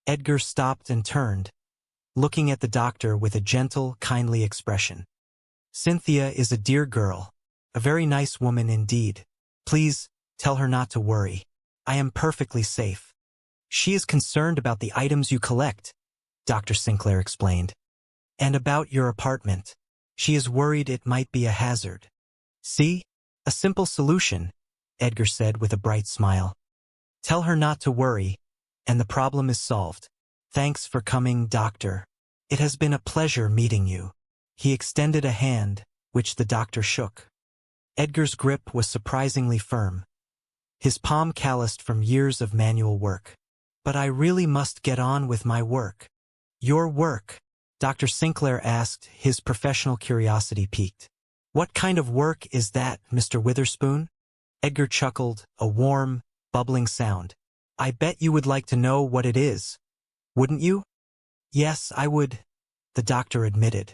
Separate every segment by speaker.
Speaker 1: Edgar stopped and turned, looking at the doctor with a gentle, kindly expression. Cynthia is a dear girl, a very nice woman indeed. Please, tell her not to worry. I am perfectly safe. She is concerned about the items you collect, Dr. Sinclair explained. And about your apartment. She is worried it might be a hazard. See? A simple solution, Edgar said with a bright smile. Tell her not to worry, and the problem is solved. Thanks for coming, doctor. It has been a pleasure meeting you. He extended a hand, which the doctor shook. Edgar's grip was surprisingly firm, his palm calloused from years of manual work. But I really must get on with my work. Your work? Dr. Sinclair asked, his professional curiosity piqued. What kind of work is that, Mr. Witherspoon? Edgar chuckled, a warm, bubbling sound. I bet you would like to know what it is. Wouldn't you? Yes, I would, the doctor admitted.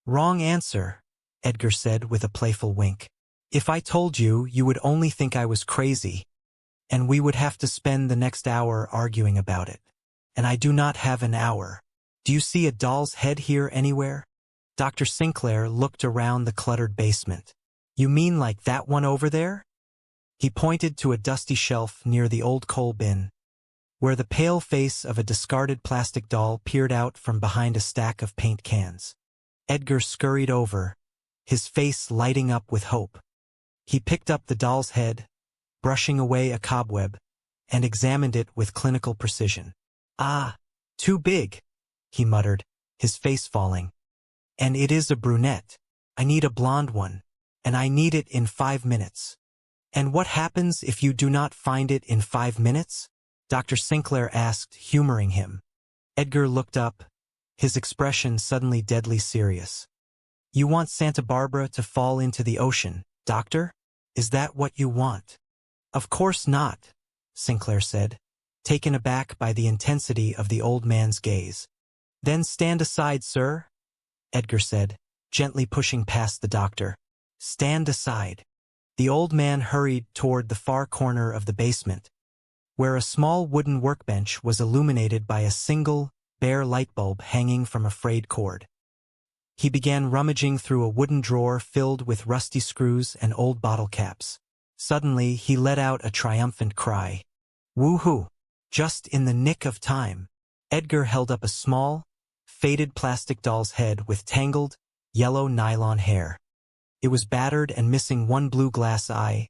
Speaker 1: Wrong answer, Edgar said with a playful wink. If I told you, you would only think I was crazy, and we would have to spend the next hour arguing about it. And I do not have an hour. Do you see a doll's head here anywhere? Dr. Sinclair looked around the cluttered basement. You mean like that one over there? He pointed to a dusty shelf near the old coal bin, where the pale face of a discarded plastic doll peered out from behind a stack of paint cans. Edgar scurried over, his face lighting up with hope. He picked up the doll's head, brushing away a cobweb, and examined it with clinical precision. Ah, too big, he muttered, his face falling. And it is a brunette. I need a blonde one, and I need it in 5 minutes. And what happens if you do not find it in 5 minutes? Dr. Sinclair asked, humoring him. Edgar looked up, his expression suddenly deadly serious. You want Santa Barbara to fall into the ocean, doctor? Is that what you want? Of course not, Sinclair said, taken aback by the intensity of the old man's gaze. Then stand aside, sir, Edgar said, gently pushing past the doctor. Stand aside. The old man hurried toward the far corner of the basement, where a small wooden workbench was illuminated by a single, bare light bulb hanging from a frayed cord. He began rummaging through a wooden drawer filled with rusty screws and old bottle caps. Suddenly, he let out a triumphant cry. Woo-hoo! Just in the nick of time. Edgar held up a small, faded plastic doll's head with tangled, yellow nylon hair. It was battered and missing one blue glass eye,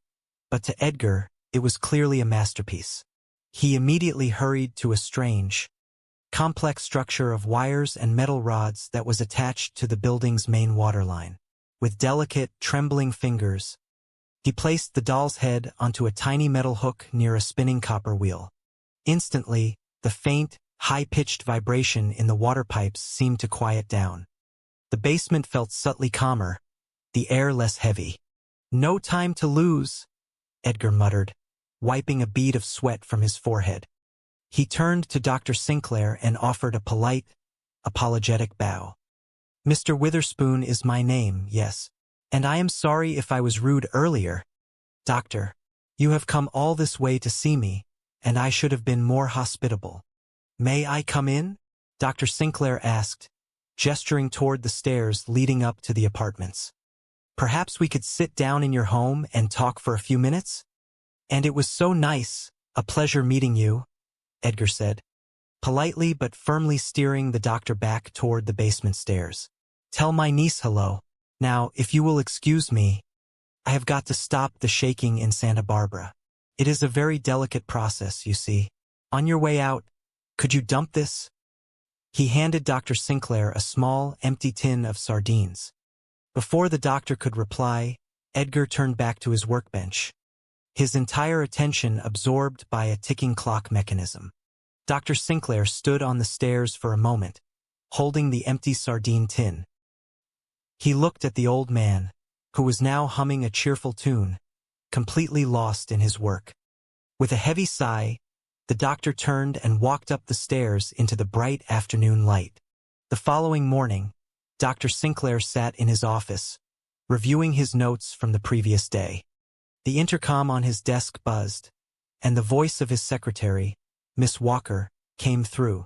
Speaker 1: but to Edgar, it was clearly a masterpiece. He immediately hurried to a strange, complex structure of wires and metal rods that was attached to the building's main water line. With delicate, trembling fingers, he placed the doll's head onto a tiny metal hook near a spinning copper wheel. Instantly, the faint, high-pitched vibration in the water pipes seemed to quiet down. The basement felt subtly calmer, the air less heavy. No time to lose, Edgar muttered, wiping a bead of sweat from his forehead. He turned to Dr. Sinclair and offered a polite, apologetic bow. Mr. Witherspoon is my name, yes, and I am sorry if I was rude earlier. Doctor, you have come all this way to see me, and I should have been more hospitable. May I come in? Dr. Sinclair asked, gesturing toward the stairs leading up to the apartments. Perhaps we could sit down in your home and talk for a few minutes? And it was so nice, a pleasure meeting you, Edgar said, politely but firmly steering the doctor back toward the basement stairs. Tell my niece hello. Now, if you will excuse me, I have got to stop the shaking in Santa Barbara. It is a very delicate process, you see. On your way out, could you dump this? He handed Dr. Sinclair a small, empty tin of sardines. Before the doctor could reply, Edgar turned back to his workbench, his entire attention absorbed by a ticking clock mechanism. Dr. Sinclair stood on the stairs for a moment, holding the empty sardine tin. He looked at the old man, who was now humming a cheerful tune, completely lost in his work. With a heavy sigh, the doctor turned and walked up the stairs into the bright afternoon light. The following morning, Dr. Sinclair sat in his office, reviewing his notes from the previous day. The intercom on his desk buzzed, and the voice of his secretary, Miss Walker, came through.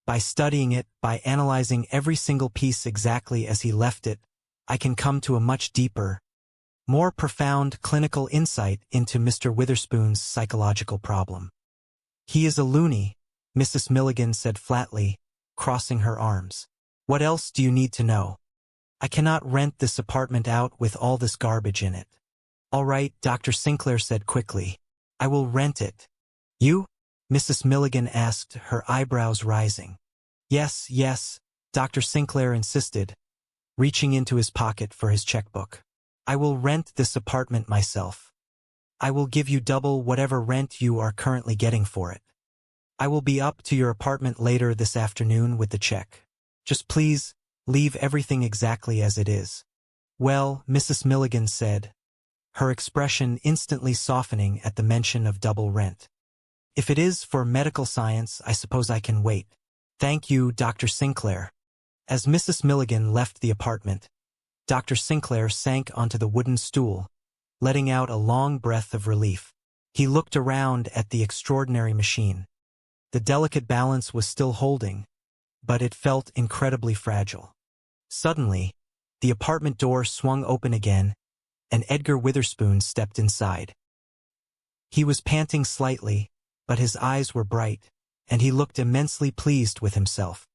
Speaker 1: By studying it, by analyzing every single piece exactly as he left it, I can come to a much deeper, more profound clinical insight into Mr. Witherspoon's psychological problem. He is a loony, Mrs. Milligan said flatly, crossing her arms. What else do you need to know? I cannot rent this apartment out with all this garbage in it. All right, Dr. Sinclair said quickly. I will rent it. You? Mrs. Milligan asked, her eyebrows rising. Yes, yes, Dr. Sinclair insisted, reaching into his pocket for his checkbook. I will rent this apartment myself. I will give you double whatever rent you are currently getting for it. I will be up to your apartment later this afternoon with the check. Just please, leave everything exactly as it is. Well, Mrs. Milligan said, her expression instantly softening at the mention of double rent. If it is for medical science, I suppose I can wait. Thank you, Dr. Sinclair. As Mrs. Milligan left the apartment, Dr. Sinclair sank onto the wooden stool, letting out a long breath of relief. He looked around at the extraordinary machine. The delicate balance was still holding, but it felt incredibly fragile. Suddenly, the apartment door swung open again, and Edgar Witherspoon stepped inside. He was panting slightly, but his eyes were bright, and he looked immensely pleased with himself.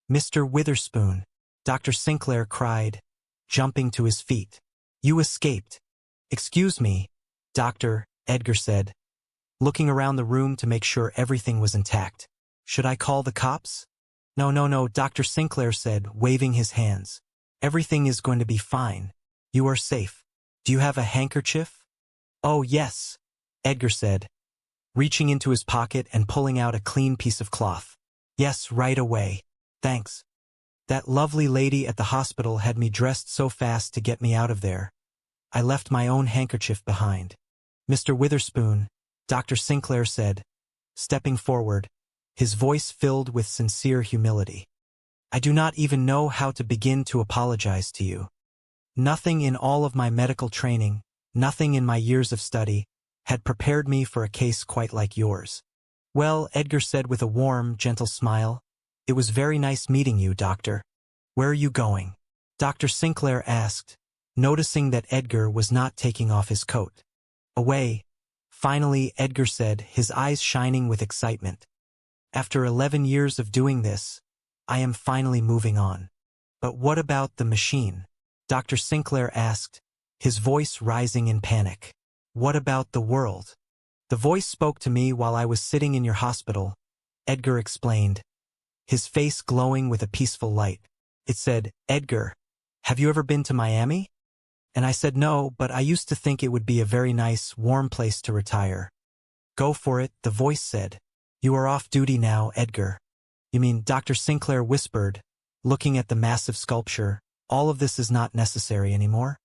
Speaker 1: Mr. Witherspoon, Dr. Sinclair cried, jumping to his feet. You escaped. Excuse me, Doctor, Edgar said, looking around the room to make sure everything was intact. Should I call the cops? No, Dr. Sinclair said, waving his hands. Everything is going to be fine. You are safe. Do you have a handkerchief? Oh, yes, Edgar said, reaching into his pocket and pulling out a clean piece of cloth. Yes, right away. Thanks. That lovely lady at the hospital had me dressed so fast to get me out of there. I left my own handkerchief behind. Mr. Witherspoon, Dr. Sinclair said, stepping forward, his voice filled with sincere humility. I do not even know how to begin to apologize to you. Nothing in all of my medical training, nothing in my years of study, had prepared me for a case quite like yours. Well, Edgar said with a warm, gentle smile, it was very nice meeting you, Doctor. Where are you going? Dr. Sinclair asked, noticing that Edgar was not taking off his coat. Away, finally, Edgar said, his eyes shining with excitement. After 11 years of doing this, I am finally moving on. But what about the machine? Dr. Sinclair asked, his voice rising in panic. What about the world? The voice spoke to me while I was sitting in your hospital, Edgar explained, his face glowing with a peaceful light. It said, Edgar, have you ever been to Miami? And I said no, but I used to think it would be a very nice, warm place to retire. Go for it, the voice said. You are off duty now, Edgar. You mean, Dr. Sinclair whispered, looking at the massive sculpture, all of this is not necessary anymore?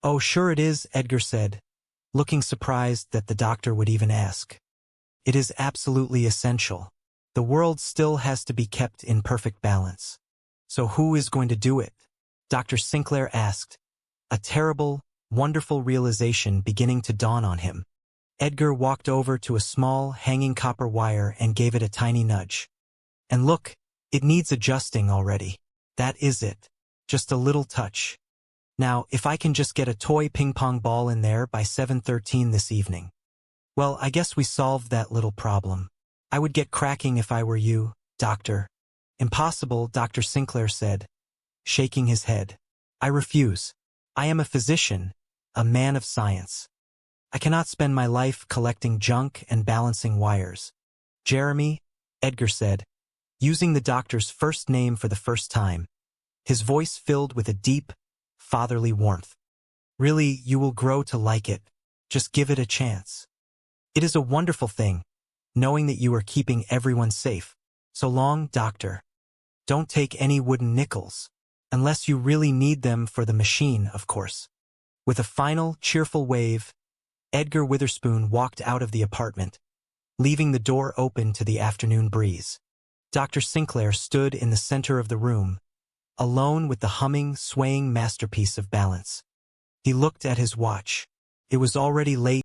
Speaker 1: Oh, sure it is, Edgar said, looking surprised that the doctor would even ask. It is absolutely essential. The world still has to be kept in perfect balance. So who is going to do it? Dr. Sinclair asked, a terrible, wonderful realization beginning to dawn on him. Edgar walked over to a small, hanging copper wire and gave it a tiny nudge. And look, it needs adjusting already. That is it. Just a little touch. Now, if I can just get a toy ping-pong ball in there by 7:13 this evening. Well, I guess we solved that little problem. I would get cracking if I were you, Doctor. Impossible, Dr. Sinclair said, shaking his head. I refuse. I am a physician, a man of science. I cannot spend my life collecting junk and balancing wires. Jeremy, Edgar said, using the doctor's first name for the first time, his voice filled with a deep, fatherly warmth. Really, you will grow to like it. Just give it a chance. It is a wonderful thing, knowing that you are keeping everyone safe. So long, Doctor. Don't take any wooden nickels. Unless you really need them for the machine, of course. With a final, cheerful wave, Edgar Witherspoon walked out of the apartment, leaving the door open to the afternoon breeze. Dr. Sinclair stood in the center of the room, alone with the humming, swaying masterpiece of balance. He looked at his watch. It was already late.